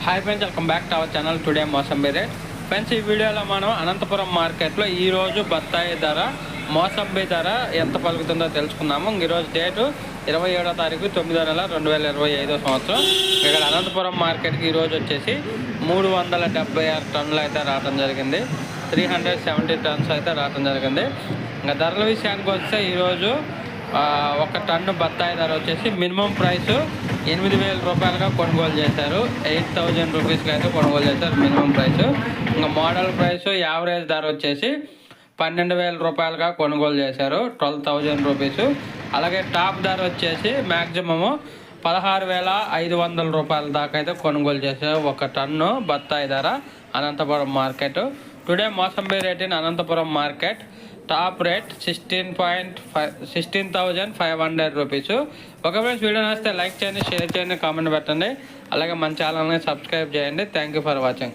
Hi friends, welcome back to our channel. Today mosambi rate. Friends, ఈ వీడియోలో మనం అనంతపురం మార్కెట్లో ఈరోజు బత్తాయి ధర, మోసంబి ధర ఎంత పలుకుతుందో తెలుసుకుందాము. ఈరోజు డేటు 27వ తారీఖు 9వ నెల 2025 సంవత్సరం. ఇక్కడ అనంతపురం మార్కెట్కి ఈరోజు వచ్చేసి 376 టన్నులు అయితే రావడం జరిగింది. 370 టన్స్ అయితే రావడం జరిగింది. ఇంకా ధరల విషయానికి వస్తే ఈరోజు ఒక టన్ను బత్తాయి ధర వచ్చేసి మినిమం ప్రైస్ 8,000 రూపాయలుగా కొనుగోలు చేశారు. 8,000 రూపీస్కి అయితే కొనుగోలు చేశారు మినిమం ప్రైస్. ఇంకా మోడల్ ప్రైస్ యావరేజ్ ధర వచ్చేసి 12,000 రూపాయలుగా కొనుగోలు చేశారు, 12,000 రూపీస్. అలాగే టాప్ ధర వచ్చేసి మ్యాక్సిమము 16,500 రూపాయల దాకా అయితే కొనుగోలు చేశారు ఒక టన్ను బత్తాయి ధర Anantapur market. Today mosambi rate in Anantapur market. Top rate 16,500 rupees. ఒక ఫ్రెండ్స్, వీడియో నచ్చితే లైక్ చేయండి, షేర్ చేయండి, కామెంట్ పెట్టండి. అలాగే మన ఛానల్ని సబ్స్క్రైబ్ చేయండి. Thank you for watching.